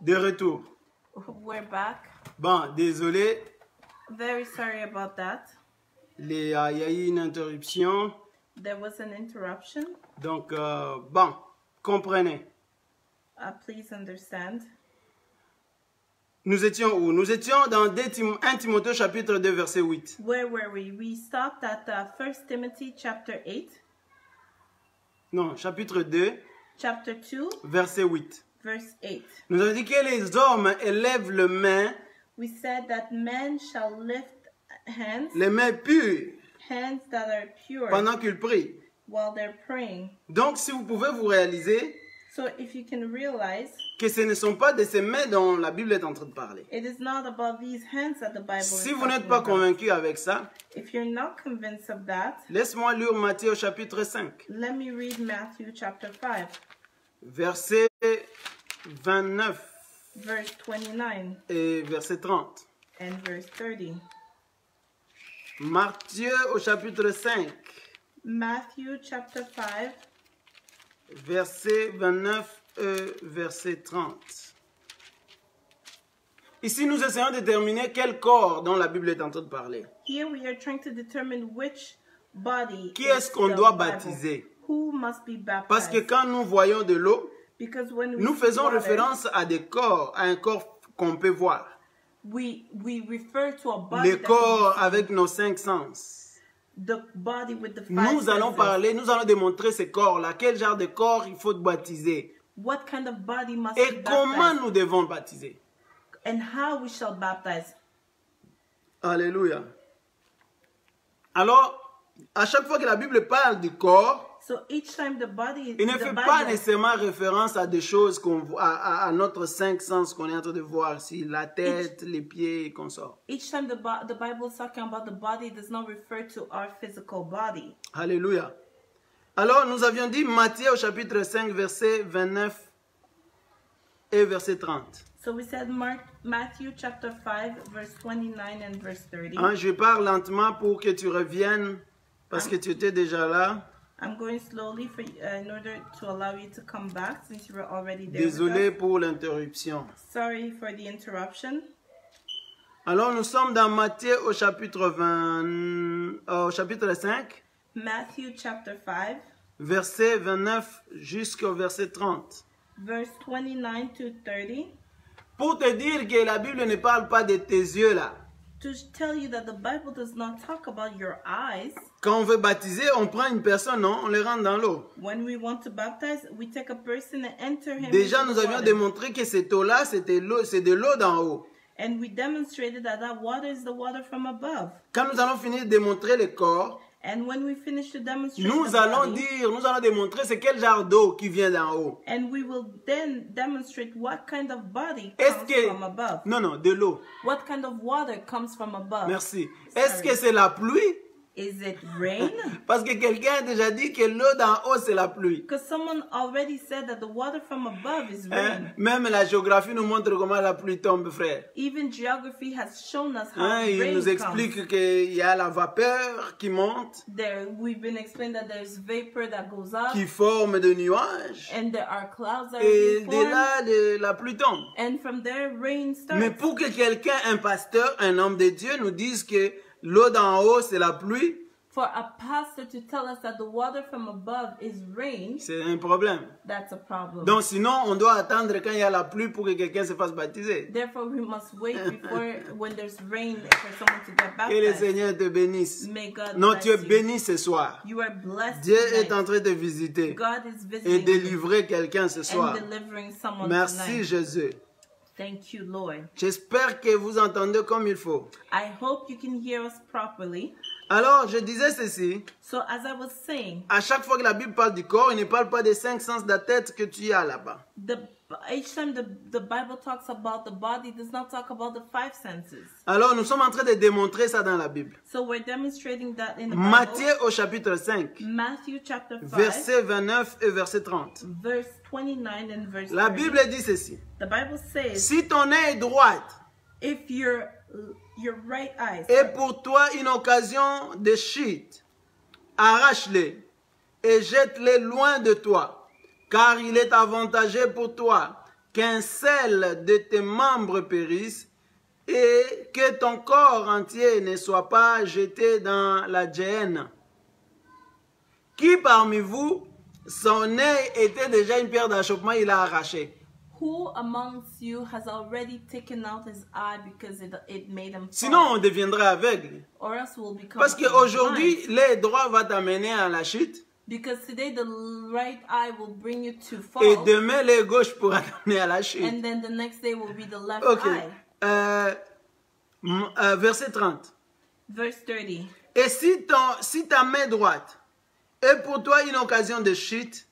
De retour. We're back. Bon, désolé, Very sorry about that. il y a eu une interruption. There was an interruption. Donc, bon, comprenez. Please understand. Nous étions où? Nous étions dans 1 Timothée chapitre 2 verset 8. Where were we? We stopped at 1 Timothy chapter 8. Non, chapitre 2 Chapter 2, verset 8. verse 8. Nous avons dit que les hommes élèvent les mains We said that men shall lift hands, les mains pures hands that are pure, pendant qu'ils prient. while they're praying. Donc, si vous pouvez vous réaliser So if you can realize, que ce ne sont pas de ces mains dont la Bible est en train de parler. it is not about these hands that the Bible Si is vous n'êtes talking pas about. convaincu avec ça, If you're not convinced of that, laisse-moi lire Matthieu au chapitre 5, let me read Matthew chapter 5, verset 29 verse 29 et verset 30. and verse 30. Matthieu au chapitre 5, Matthew chapter 5, verset 29 et verset 30. Ici, nous essayons de déterminer quel corps dont la Bible est en train de parler. here we are trying to determine which body Qui is est-ce qu'on the doit Bible. baptiser? Who must be Parce que baptized? quand nous voyons de l'eau, Because when we nous see faisons water, référence à des corps, à un corps qu'on peut voir. we refer to a body Le that corps we avec nos 5 sens. the body with the five Nous allons senses. parler, nous allons démontrer ces corps-là. Quel genre de corps il faut baptiser? What kind of body must Et be comment baptized? nous devons baptiser? And how we shall baptize. Alléluia. Alors, à chaque fois que la Bible parle du corps, So each time the body, il ne the fait pas Bible, nécessairement référence à des choses qu'on voit, à notre 5 sens qu'on est en train de voir ici, la tête, les pieds et qu'on sort. each time the Bible is talking about the body, it does not refer to our physical body. Alléluia. Alors, nous avions dit Matthieu au chapitre 5, verset 29 et verset 30. So we said Matthew chapter 5, verse 29 and verse 30. Hein, je parle lentement pour que tu reviennes parce que tu étais déjà là. I'm going slowly for in order to allow you to come back since you were already there. Désolé With us. pour l'interruption. Sorry for the interruption. Alors, nous sommes dans Matthieu au chapitre 5, Matthew chapter 5, verset 29 jusqu'au verset 30. verse 29 to 30. Pour te dire que la Bible ne parle pas de tes yeux là. To tell you that the Bible does not talk about your eyes. Quand on veut baptiser, on prend une personne, non? On le rentre dans l'eau. When we want to baptize, we take a person and enter him Déjà, into nous the avions water. démontré que cette eau-là, c'était l'eau, c'est de l'eau d'en haut. And we demonstrated that that water is the water from above. Quand nous allons finir de démontrer le corps, And when we finish to demonstrate nous the allons body, nous allons démontrer c'est quel genre d'eau qui vient d'en haut. and we will then demonstrate what kind of body Est-ce comes que... from above. Non, de l'eau. What kind of water comes from above? Merci. Est-ce que c'est la pluie? Is it rain? Parce que quelqu'un a déjà dit que l'eau d'en haut, c'est la pluie. Because someone already said that the water from above is Hein? rain. Même la géographie nous montre comment la pluie tombe, frère. Even geography has shown us how Hein? Il rain nous comes. explique qu'il y a la vapeur qui monte, There, we've been explained that there's vapor that goes up, qui forme des nuages. and there are clouds that are Et being de formed, là, la pluie tombe. and from there rain starts. Mais pour que quelqu'un, un pasteur, un homme de Dieu, nous dise que l'eau d'en haut, c'est la pluie, For a pastor to tell us that the water from above is rain, c'est un problème. that's a problem. Donc sinon, on doit attendre quand il y a la pluie pour que quelqu'un se fasse baptiser. Therefore, we must wait before when there's rain for someone to get Que le baptized. Seigneur te bénisse. May God Non, bless tu es you. béni ce soir. You are blessed Dieu tonight. est en train de visiter God is et visiting you délivrer quelqu'un ce and soir. delivering someone Merci tonight. Jésus. Thank you, Lord. J'espère que vous entendez comme il faut. I hope you can hear us properly. Alors, je disais ceci. So as I was saying, À chaque fois que la Bible parle du corps, il ne parle pas des 5 sens de la tête que tu as là-bas. each time the Bible talks about the body, it does not talk about the five senses. Alors, nous sommes en train de démontrer ça dans la Bible. So we're demonstrating that in the Matthieu Bible. au chapitre 5, Matthew chapter 5, verset 29 et verset 30. verse 29 and verse La 30. Bible dit ceci. The Bible says, Si ton œil est droite if your right eye est pour toi une occasion de chute, arrache-les et jette-les loin de toi, car il est avantageux pour toi qu'un seul de tes membres périsse et que ton corps entier ne soit pas jeté dans la géhenne. Qui parmi vous, son œil était déjà une pierre d'achoppement, il l'a arraché? Who amongst you has already taken out his eye because it made him fall? Sinon, on deviendrait aveugle. Or else we'll become Parce qu'aujourd'hui, blind. l'œil droit va t'amener à la chute. Because today the right eye will bring you to fall. Et demain, l'œil gauche pourra t'amener à la chute. And then the next day will be the left Ok. eye. Verset 30. Verse 30. Et si ta main droite est pour toi une occasion de chute,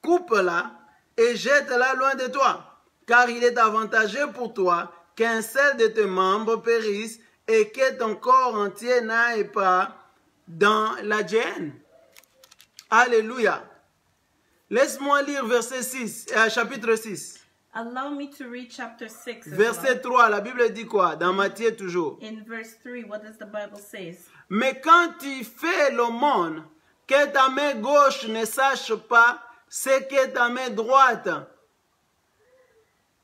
coupe-la et jette-la loin de toi. Car il est avantageux pour toi qu'un seul de tes membres périsse et que ton corps entier n'aille pas dans la géhenne. Alléluia. Laisse-moi lire verset 6, chapitre 6. Allow me to read chapter 6 as Verset 3, la Bible dit quoi? Dans Matthieu toujours. well. In verse 3, what does the Bible say? Mais quand tu fais l'aumône, que ta main gauche ne sache pas ce que ta main droite,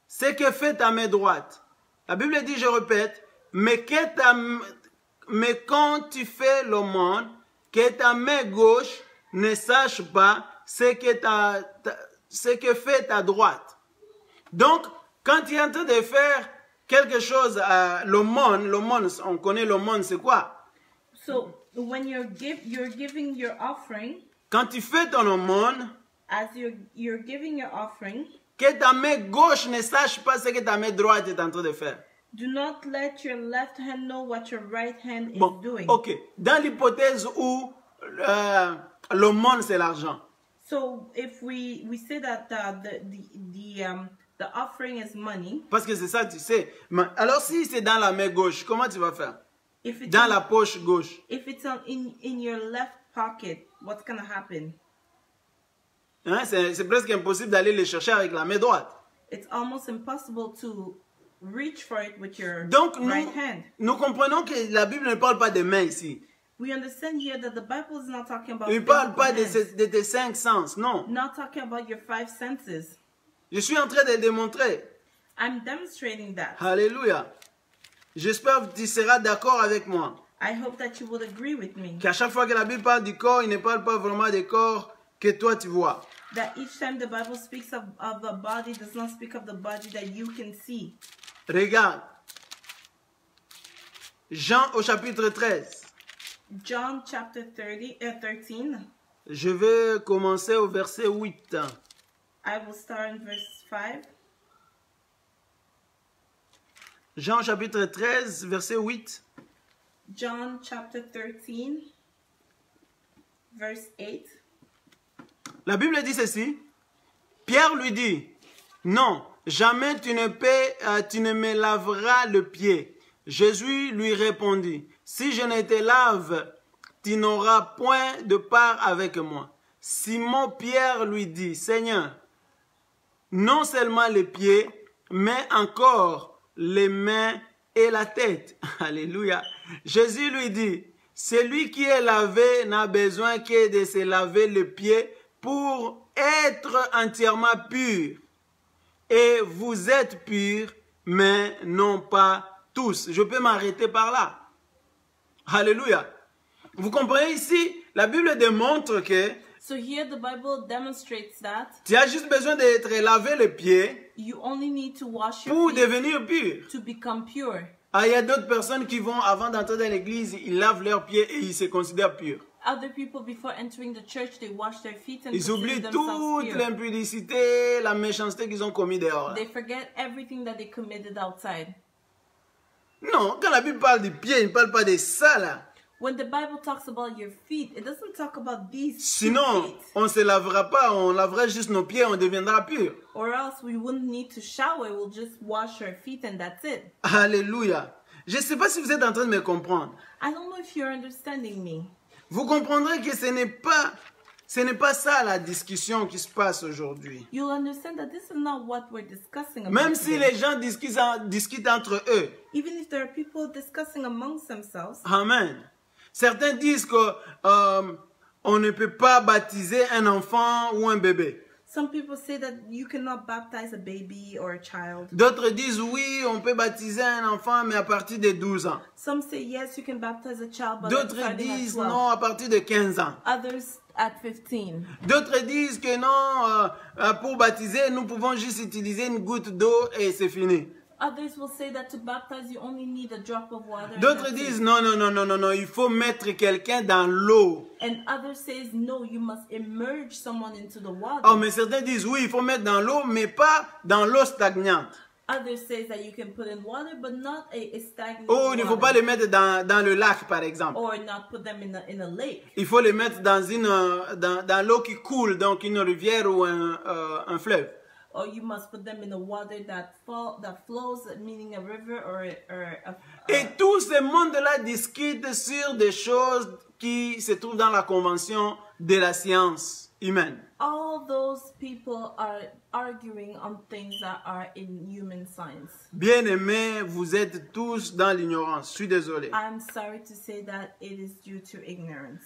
ce que fait ta main droite. La Bible dit, je répète, mais quand tu fais l'aumône, que ta main gauche ne sache pas ce que fait ta droite. Donc, quand tu es en train de faire quelque chose, l'aumône, on connaît l'aumône, c'est quoi? So when you're giving your offering, Quand tu fais ton aumône, as you're giving your offering, que ta main gauche ne sache pas ce que ta main droite est en train de faire. do not let your left hand know what your right hand is Bon, doing. ok. Dans l'hypothèse où l'aumône c'est l'argent, So if we say that the offering is money, parce que c'est ça, tu sais. Mais alors si c'est dans la main gauche, comment tu vas faire? if it's Dans la poche gauche. if it's in your left pocket, what's gonna happen? Hein, c'est presque impossible d'aller le chercher avec la main droite. It's almost impossible to reach for it with your Donc right hand. nous comprenons que la Bible ne parle pas des mains ici. We understand here that the Bible is not talking about Il ne parle pas physical hands, de tes 5 sens, non. not talking about your 5 senses. Je suis en train de démontrer. I'm demonstrating that. Alléluia. J'espère que tu seras d'accord avec moi. I hope that you will agree with me. Qu'à chaque fois que la Bible parle du corps, il ne parle pas vraiment du corps que toi tu vois. That each time the Bible speaks of the body, does not speak of the body that you can see. Regarde. Jean au chapitre 13. John chapter 13. Je vais commencer au verset 8. I will start in verse 5. Jean chapitre 13, verset 8. John chapter 13, verse 8. La Bible dit ceci. Pierre lui dit, non, jamais tu ne me laveras le pied. Jésus lui répondit, si je ne te lave, tu n'auras point de part avec moi. Simon Pierre lui dit, Seigneur, non seulement les pieds, mais encore les mains et la tête. Alléluia. Jésus lui dit, celui qui est lavé n'a besoin que de se laver les pieds pour être entièrement pur. Et vous êtes purs, mais non pas tous. Je peux m'arrêter par là. Alléluia. Vous comprenez ici, la Bible démontre que So here the Bible demonstrates that tu as juste besoin d'être lavé les pieds you only need to wash your pour feet devenir pur. to become pure. Ah, il y a d'autres personnes qui vont, avant d'entrer dans l'église, ils lavent leurs pieds et ils se considèrent purs. Other people, before entering the church, they wash their feet and Ils consider oublient themselves toute pure. l'impudicité, la méchanceté qu'ils ont commis dehors. They forget everything that they committed outside. Non, quand la Bible parle des pieds, il ne parle pas de ça là. When the Bible talks about your feet, it doesn't talk about these two Sinon, feet. on ne se lavera pas, on lavera juste nos pieds, on deviendra pur. Or else we wouldn't need to shower, we'll just wash our feet and that's it. Alléluia. Je ne sais pas si vous êtes en train de me comprendre. I don't know if you're understanding me. Vous comprendrez que ce n'est pas ça la discussion qui se passe aujourd'hui. You'll understand that this is not what we're discussing about. Même si today. les gens discutent entre eux. Even if there are people discussing amongst themselves, Amen. Certains disent qu'on ne peut pas baptiser un enfant ou un bébé. Some people say that you cannot baptize a baby or a child. D'autres disent oui, on peut baptiser un enfant, mais à partir de 12 ans. Some say yes, you can baptize a child, but D'autres starting at disent 12. non, à partir de 15 ans. Others at 15. D'autres disent que non, pour baptiser, nous pouvons juste utiliser une goutte d'eau et c'est fini. Others will say that to baptize, you only need a drop of water. and D'autres that's disent it. non, non, non, non, non, non, il faut mettre quelqu'un dans l'eau. And others says no, you must immerse someone into the water. Oh, mais certains disent oui, il faut mettre dans l'eau, mais pas dans l'eau stagnante. Others says that you can put in water, but not a stagnant Oh, il ne faut pas water. les mettre dans le lac, par exemple. Or not put them in a lake. Il faut les mettre dans l'eau qui coule, donc une rivière ou un fleuve. Or you must put them in the water that flows, meaning a river or Et tout ce monde-là discute sur des choses qui se trouvent dans la convention de la science humaine. all those people are arguing on things that are in human science. Bien-aimés, vous êtes tous dans l'ignorance. Je suis désolé. I'm sorry to say that it is due to ignorance.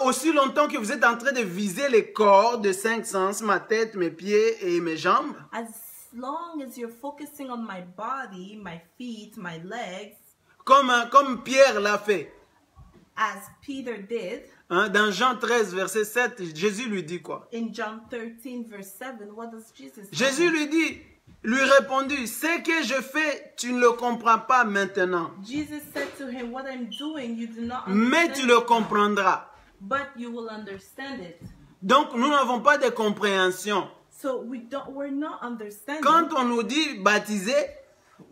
Aussi longtemps que vous êtes en train de viser les corps de 5 sens, ma tête, mes pieds et mes jambes, As long as you're focusing on my body, my feet, my legs, comme Pierre l'a fait. as Peter did, Hein, dans Jean 13, verset 7, Jésus lui dit quoi? in John 13 verse 7, what does Jesus say? Jésus lui répondit, ce que je fais, tu ne le comprends pas maintenant, Jesus said to him, what I'm doing, you do not mais understand tu le it, comprendras. but you will understand it. Donc, nous n'avons pas de compréhension. So we're not understanding. Quand on nous dit baptiser,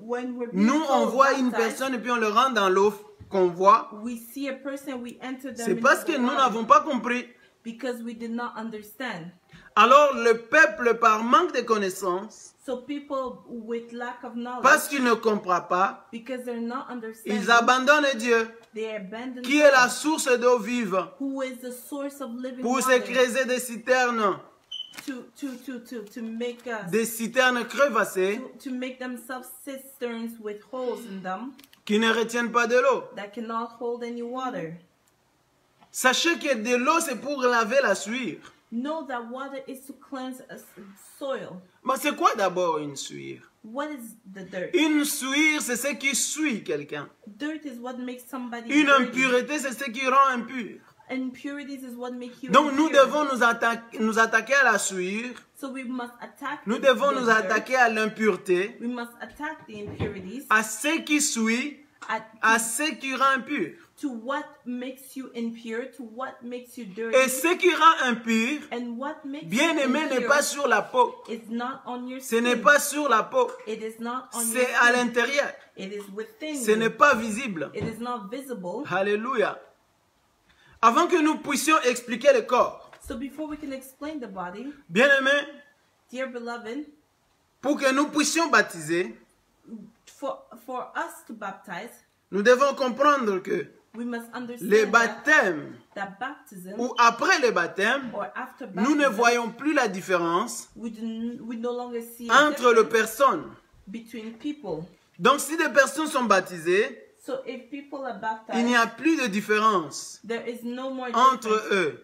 When we're being nous, on told voit une baptized, personne et puis on le rend dans l'eau qu'on voit. we see a person, we enter them C'est into parce the que nous water n'avons pas compris. because we did not understand. Alors, le peuple, par manque de connaissances, So people with lack of knowledge, parce qu'ils ne comprennent pas, because they're not understanding, ils abandonnent Dieu, they abandon qui est la God, source d'eau vive, who is the source of living pour se water, creuser des citernes, to make us des citernes crevassées, to make themselves cisterns with holes in them qui ne retiennent pas de l'eau. that cannot hold any water. Sachez que de l'eau, c'est pour laver la suire. Know that water is to cleanse a soil. Mais c'est quoi d'abord une suire? What is the dirt? Une suire, c'est ce qui suit quelqu'un. Dirt is what makes somebody Une dirty. impureté, c'est ce qui rend impur. Impurities is what make you Donc nous impure. devons nous attaquer à la suire. So we must attack Nous the devons nous dirt. attaquer à l'impureté, We must attack the impurities à ce qui suit, à ce qui rend impur. to what makes you impure, to what makes you dirty, Et ce qui rend impur, and what makes bien you aimé, n'est impure pas sur la peau. is not on your Ce skin. n'est pas sur la peau. It is not on your C'est à skin. l'intérieur. It is within Ce you. n'est pas visible. It is not visible. Alléluia. Avant que nous puissions expliquer le corps, So before we can explain the body, bien aimé, dear beloved, pour que nous puissions baptiser, for us to baptize, nous devons comprendre que we must understand les baptêmes that baptism ou après le baptême, or after nous ne baptism, voyons plus la différence we no longer see a entre les difference personnes. between people. Donc si des personnes sont baptisées, So if people are il n'y baptized, a plus de différence there is no more entre difference eux.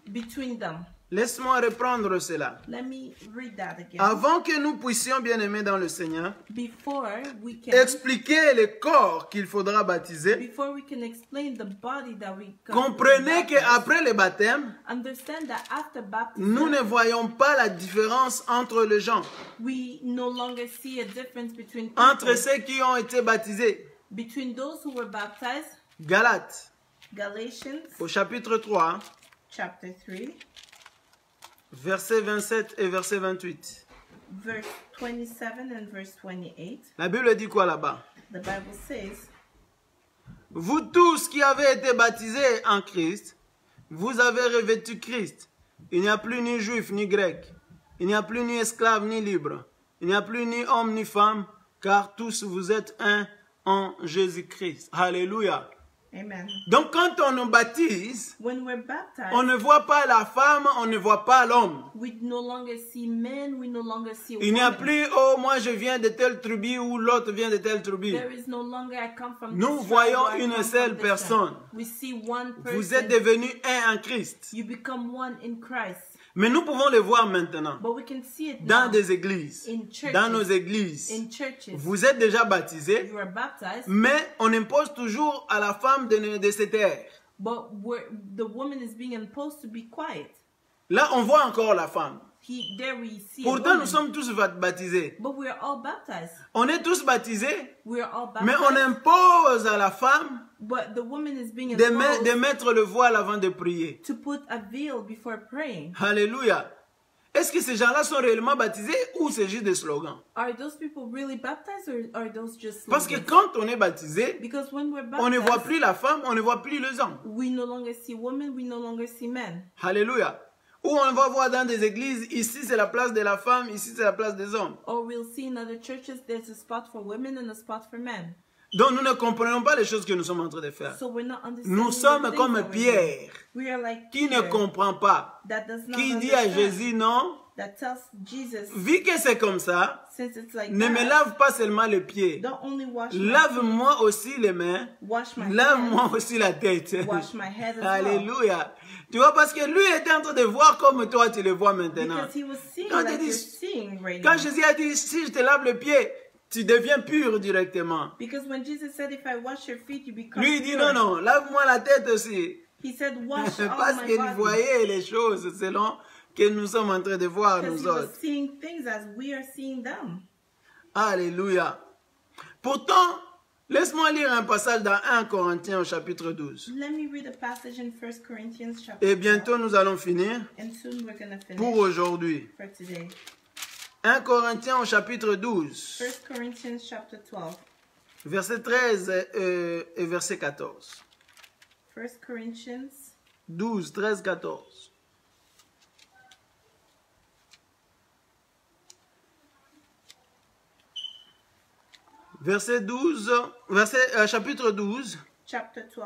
between them. Laisse-moi reprendre cela. Let me read that again. Avant que nous puissions, bien aimés dans le Seigneur, Before we can expliquer le corps qu'il faudra baptiser, explain the body that we comprenez baptize, qu'après le baptême, understand that after baptism, nous ne voyons pas la différence entre les gens, we no longer see a difference between entre people, ceux qui ont été baptisés. between those who were baptized. Galates, Galatians au chapitre 3, chapter 3, versets 27 et verset 28. verse 27 and verse 28. La Bible dit quoi là-bas? The Bible says, Vous tous qui avez été baptisés en Christ, vous avez revêtu Christ. Il n'y a plus ni juif ni grec. Il n'y a plus ni esclave ni libre. Il n'y a plus ni homme ni femme, car tous vous êtes un en Jésus-Christ. Alléluia. Amen. Donc quand on nous baptise, When we're baptized, on ne voit pas la femme, on ne voit pas l'homme. we no longer see men, we no longer see Il n'y a women. plus, oh, moi je viens de telle tribu ou l'autre vient de telle tribu. There is no longer I come from Nous this tribe voyons or I une come seule from this personne. tribe. We see one person. Vous êtes devenus un en Christ. You become one in Christ. Mais nous pouvons le voir maintenant But we can see it dans now des églises, in churches. dans nos églises. In churches. Vous êtes déjà baptisés, You are baptized, mais on impose toujours à la femme de se taire. but the woman is being imposed to be quiet. Là, on voit encore la femme. There we see a Pourtant, woman, nous sommes tous baptisés. but we are all baptized. On est tous baptisés, We are all mais baptized, on impose à la femme but the woman is being de imposed mettre le voile avant de prier. to put a veil before praying. Alléluia. Est-ce que ces gens-là sont réellement baptisés ou c'est juste des slogans? Are those people really baptized or are those just Parce que slogans? quand on est baptisé, Because when we're on ne voit baptized, plus la femme, on ne voit plus les hommes. we no longer see women, we no longer see men. Alléluia. Ou on va voir dans des églises, ici c'est la place de la femme, ici c'est la place des hommes. Or we'll see in other churches there's a spot for women and a spot for men. Donc nous ne comprenons pas les choses que nous sommes en train de faire. So we're not understanding Nous the sommes things comme that we're Pierre, doing. We are like qui ne Peter, comprend pas, that does not qui dit à understand, Jésus non, that tells Jesus, vu que c'est comme ça, since it's like ne me that, lave pas seulement les pieds, don't only wash my feet, lave-moi aussi les mains, wash my hands, lave-moi aussi la tête. wash my head as well. Alléluia. Tu vois, parce que lui était en train de voir comme toi tu le vois maintenant. Because he was seeing Quand, like il you're dit- seeing right quand now. Jésus a dit, si je te lave le pied, tu deviens pur directement. Because when Jesus said, if I wash your feet, you become Lui, il dit, pure. non, non, lave-moi la tête aussi. He said, wash all Parce my qu'il body. voyait les choses selon que nous sommes en train de voir, Because nous he was autres. seeing things as we are seeing them. Alléluia. Pourtant, laisse-moi lire un passage dans 1 Corinthiens au chapitre 12. Let me read a passage in 1 Corinthians chapter Et 12, bientôt, nous allons finir and soon we're going to finish pour aujourd'hui. for today. 1 Corinthiens au chapitre 12, 1 Corinthians chapter 12. verset 13 et verset 14. 1 Corinthians 12, 13, 14. Chapitre 12, chapter 12,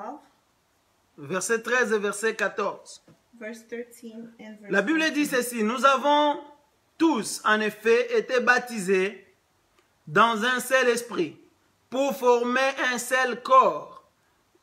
verset 13 et verset 14. verse 13 and verse La Bible dit 14. ceci, nous avons tous en effet été baptisés dans un seul esprit pour former un seul corps,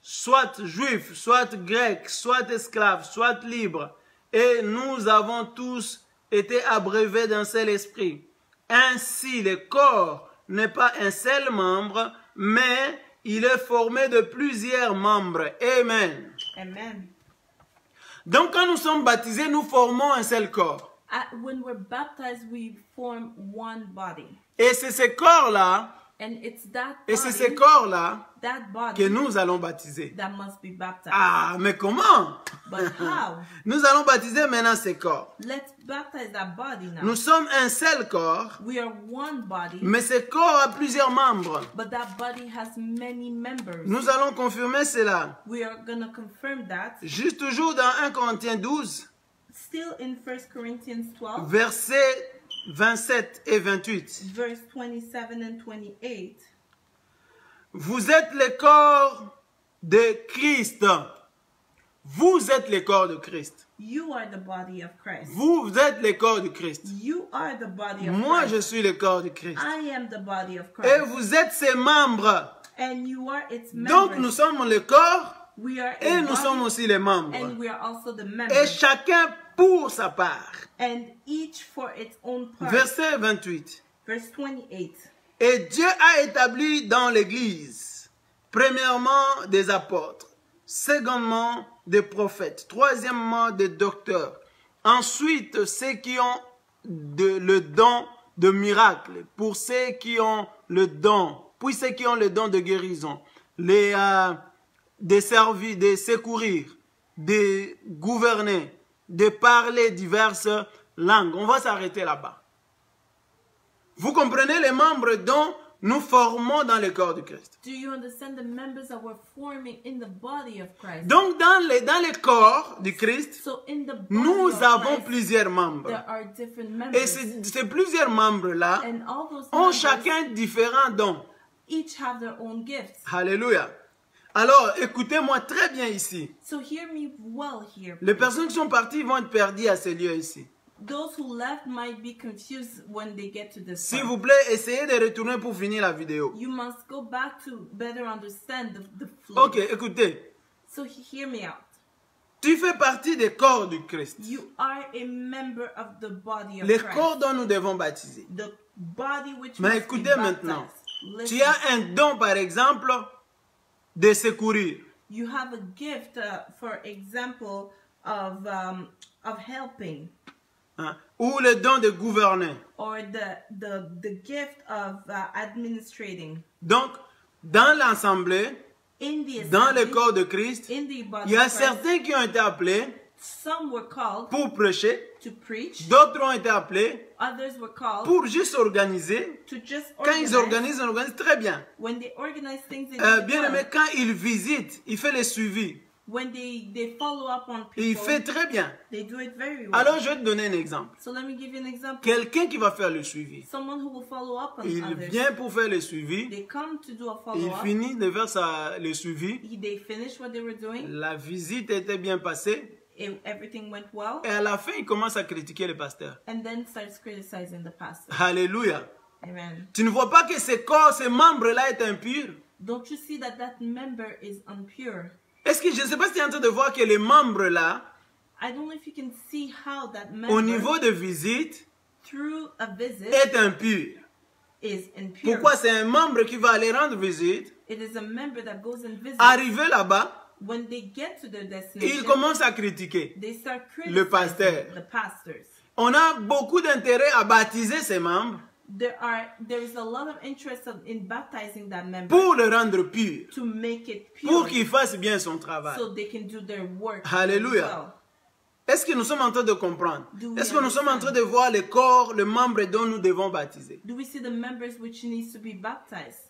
soit juif, soit grec, soit esclave, soit libre, et nous avons tous été abreuvés d'un seul esprit. Ainsi, le corps n'est pas un seul membre, mais il est formé de plusieurs membres. Amen. Amen. Donc, quand nous sommes baptisés, nous formons un seul corps. When we're baptized, we form one body. Et c'est ce corps-là, And it's that et c'est ce body, corps-là that que body nous allons baptiser. that must be baptized. Ah, mais comment? But how? Nous allons baptiser maintenant ce corps. Let's baptize that body now. Nous sommes un seul corps, We are one body, mais ce corps a plusieurs membres. but that body has many members. Nous allons confirmer cela. We are going to confirm that. Juste toujours dans 1 Corinthiens 12, Still in 1 Corinthians 12, versets 27 et 28. verse 27 and 28. Vous êtes le corps de Christ. Vous êtes le corps de Christ. You are the body of Christ. Vous êtes le corps de Christ. You are the body of Moi, Christ. je suis le corps de Christ. I am the body of Et Christ. vous êtes ses membres. And you are its Donc, members. nous sommes le corps We are et a nous body, sommes aussi les membres. and we are also the Et members. chacun pour sa part. And each for its own part. Verset 28. Verse 28. Et Dieu a établi dans l'Église, premièrement des apôtres, secondement des prophètes, troisièmement des docteurs, ensuite ceux qui ont le don de miracle, pour ceux qui ont le don, puis ceux qui ont le don de guérison, de servir, de secourir, de gouverner, de parler diverses langues. On va s'arrêter là-bas. Vous comprenez les membres dont nous formons dans le corps de Christ. Do you understand the members that we're forming in the body of Christ? Donc dans le corps du Christ, So in the body nous of avons Christ, plusieurs membres. there are different members. Et ces plusieurs membres-là And all those ont members chacun différents dons. each have their own gifts. Alléluia. Alors, écoutez-moi très bien ici. So hear me well here. Les personnes qui sont parties vont être perdues à ce lieu ici. Those who left might be confused when they get to this S'il part. vous plaît, essayez de retourner pour finir la vidéo. You must go back to better understand the flow. Ok, écoutez. So hear me out. Tu fais partie des corps du Christ. You are a member of the body of Les Christ. corps dont nous devons baptiser. The body which Mais must be écoutez maintenant. baptized. Tu Listen. as un don, par exemple, de secourir. You have a gift, for example, of helping, Hein, ou le don de gouverner. or the gift of administrating. Donc, dans l'assemblée, In the dans le assembly, corps de Christ, in the body il y a of Christ, certains qui ont été appelés some were called pour prêcher, to preach, d'autres ont été appelés others were called pour juste organiser. to just Quand ils organize. organisent, ils organisent très bien. When they organize things, they do Bien it aimé, well. quand ils visitent, il fait les suivis. When they follow up on Et il people, fait très bien. they do it very well. Alors, je vais te donner un exemple. So let me give you an example. Quelqu'un qui va faire le suivi. Someone who will follow up on Il others. vient pour faire le suivi. They come to do a Il follow-up. finit de faire le suivi. They finish what they were doing. La visite était bien passée. Everything went well. Et à la fin, il commence à critiquer le pasteur. And then starts criticizing the pastor. Alléluia. Amen. Tu ne vois pas que ces corps, ces membres-là est impur? Don't you see that that member is impure? Est-ce que je ne sais pas si tu es en train de voir que les membres-là, I don't know if you can see how that au member, niveau de visite, through a visit, est impur. is impure. Pourquoi? C'est un membre qui va aller rendre visite, It is a member that goes and visits. arriver là-bas, When they get to their et destination, il commence à critiquer. they start Le pasteur. criticizing the pastors. On a beaucoup d'intérêt à baptiser ces membres There is a lot of interest in baptizing that member pour le rendre pur, to make it pure, pour qu'il fasse bien son travail. so they can do their work Alléluia. well. Est-ce que nous sommes en train de comprendre? Do we Est-ce que nous sommes en train understand? de voir le corps, le membre dont nous devons baptiser? Do we see the members which needs to be baptized?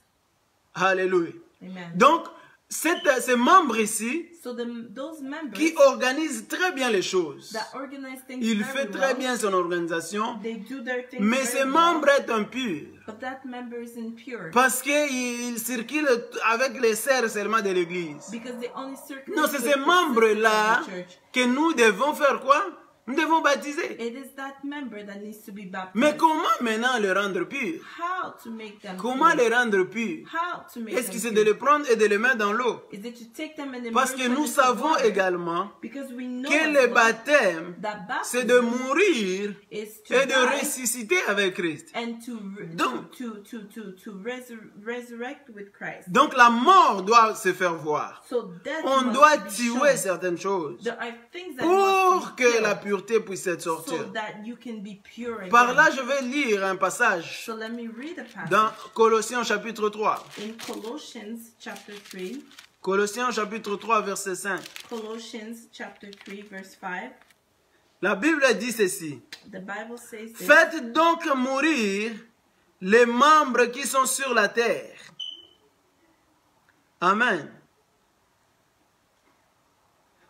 Alléluia. Amen. Donc, ces membres ici, So those members qui organisent très bien les choses, that organize things il very fait très well, bien son organisation, they do their things mais very ces well, membres est impur. but that member is impure Parce qu'il circule avec les serfs seulement de l'église. because they only circulate Non, c'est with ces the sisters membres-là of the church. que nous devons faire quoi? Nous devons baptiser. It is that member that needs to be baptized. Mais comment maintenant le rendre pur? How to make them Comment pure? le rendre pur? How to make Est-ce them que c'est pure? de le prendre et de le mettre dans l'eau? Is it to take them and Parce immerse que them nous into savons water? également Because we know que as le well baptême, that c'est de baptism mourir is to et de die ressusciter avec Christ. and Donc- to resurrect with Christ. Donc la mort doit se faire voir. So death On must doit be tuer shown. certaines choses There are things that pour must be que killed la pureté puisse être so sortie. that you can be pure again. Par là, je vais lire un passage So let me read a passage dans Colossiens chapitre 3. in Colossians chapter 3. Colossiens chapitre 3, verset 5. Colossians chapter 3 verse 5. La Bible dit ceci. The Bible says this. Faites donc mourir les membres qui sont sur la terre. Amen.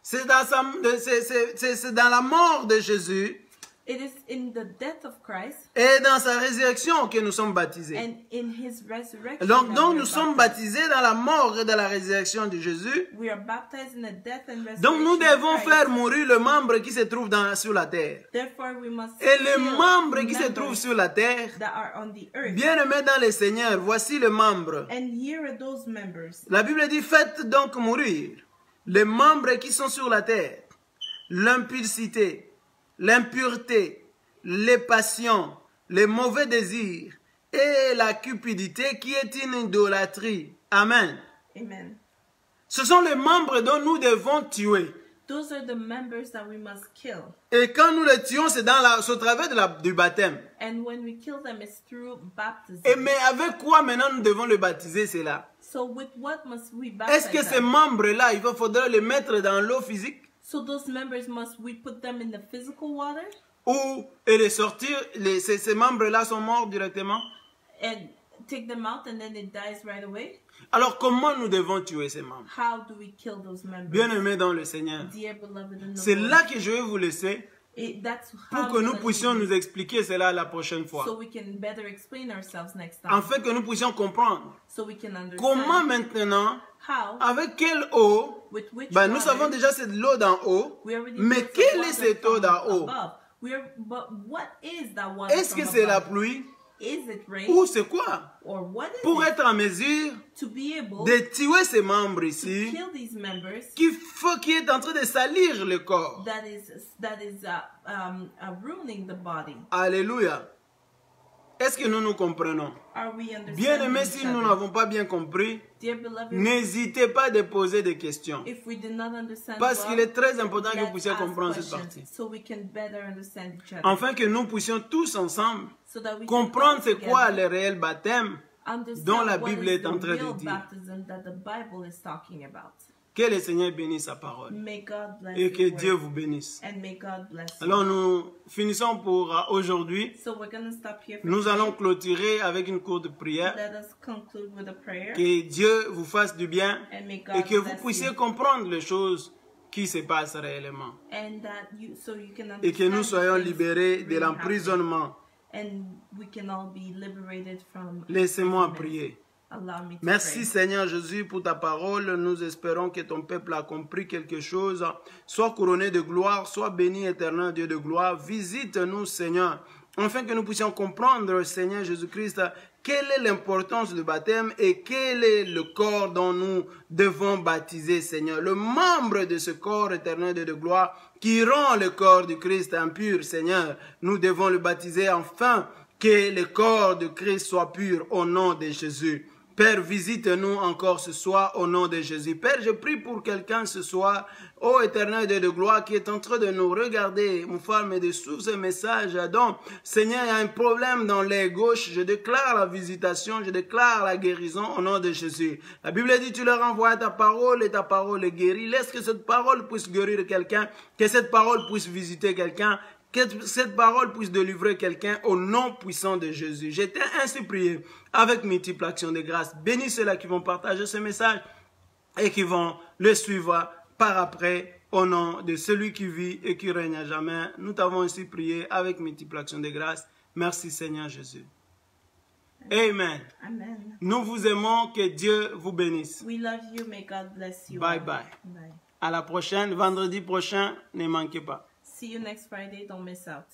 C'est dans la mort de Jésus It is in the death of Christ et dans sa résurrection que nous sommes baptisés. and in his resurrection Donc that we nous are sommes baptized. baptisés dans la mort et dans la résurrection de Jésus. We are baptized in the death and resurrection Donc nous of devons Christ. faire mourir le membre qui se trouve sur la terre. Therefore we must Et les kill membres qui se members trouvent sur la terre, that are on the earth. bien-aimés dans le Seigneur, voici les membres. And here are those members. La Bible dit, faites donc mourir les membres qui sont sur la terre, l'impudicité, l'impureté, les passions, les mauvais désirs et la cupidité qui est une idolâtrie. Amen. Amen. Ce sont les membres dont nous devons tuer. Those are the members that we must kill. Et quand nous les tuons, c'est au travers du baptême. And when we kill them, it's through baptism. Mais avec quoi maintenant nous devons le baptiser, c'est là? So with what must we Est-ce baptize que ces them? membres-là, il faudra les mettre dans l'eau physique? So those members, must we put them in the physical water Ou et les sortir, ces membres-là sont morts directement? and take them out and then it dies right away? Alors comment nous devons tuer ces membres? How do we kill those members? Bien-aimés dans le Seigneur. Dear beloved in the C'est Lord. là que je vais vous laisser That's pour how que nous it's puissions gonna be. nous expliquer cela la prochaine fois. So we can better explain ourselves next time. Afin que nous puissions comprendre So we can understand comment maintenant, how, avec quelle eau, with which nous water, savons déjà c'est de l'eau d'en haut, we already mais know some quelle est water cette eau from d'en haut? above. But what is that water Est-ce que from c'est la above? pluie? Is it rape? Ou c'est quoi? Or what is Pour it? être en mesure To be able de tuer ces membres to ici kill these members qui est en train de salir le corps. that is ruining the body. Alléluia. Est-ce que nous nous comprenons? Are we understanding Bien-aimés, each si nous other? n'avons pas bien compris, Dear beloved, n'hésitez pas à poser des questions. if we did not understand Parce well, qu'il est très important que vous let's puissiez ask comprendre cette questions partie. so we can better understand each other. Afin que nous puissions tous ensemble So that we comprendre can c'est all quoi together le réel baptême understand dont la what Bible is est the en train de real dire. baptism that the Bible is talking about. Que le Seigneur bénisse sa parole. May God bless Et que your Dieu word, vous bénisse. and may God bless you. Alors nous finissons pour aujourd'hui. So we're going to stop here for Nous today. allons clôturer avec une courte prière. Let us conclude with a prayer, Que Dieu vous fasse du bien and may God et que vous bless puissiez you, comprendre les choses qui se passent réellement. and that so you can Et que nous understand soyons things libérés de really l'emprisonnement. happen, and we can all be liberated from Laissez-moi imprisonment. prier. Allow me to Merci pray. Seigneur Jésus pour ta parole. Nous espérons que ton peuple a compris quelque chose. Sois couronné de gloire, sois béni éternel Dieu de gloire. Visite-nous Seigneur, afin que nous puissions comprendre Seigneur Jésus-Christ quelle est l'importance du baptême et quel est le corps dont nous devons baptiser Seigneur. Le membre de ce corps éternel Dieu de gloire qui rend le corps du Christ impur Seigneur. Nous devons le baptiser afin que le corps de Christ soit pur au nom de Jésus. Père, visite-nous encore ce soir au nom de Jésus. Père, je prie pour quelqu'un ce soir, ô éternel Dieu de gloire, qui est en train de nous regarder, mon frère, mais de suivre ce message. Donc, Seigneur, il y a un problème dans l'aile gauche. Je déclare la visitation, je déclare la guérison au nom de Jésus. La Bible dit, tu leur envoies ta parole et ta parole est guérie. Laisse que cette parole puisse guérir quelqu'un, que cette parole puisse visiter quelqu'un, que cette parole puisse délivrer quelqu'un au nom puissant de Jésus. J'étais ainsi prié avec multiples actions de grâce. Bénis ceux-là qui vont partager ce message et qui vont le suivre par après au nom de celui qui vit et qui règne à jamais. Nous t'avons ainsi prié avec multiples actions de grâce. Merci Seigneur Jésus. Amen. Amen. Nous vous aimons, que Dieu vous bénisse. We love you. May God bless you. Bye all. bye. Bye. À la prochaine, vendredi prochain, ne manquez pas. See you next Friday. Don't miss out.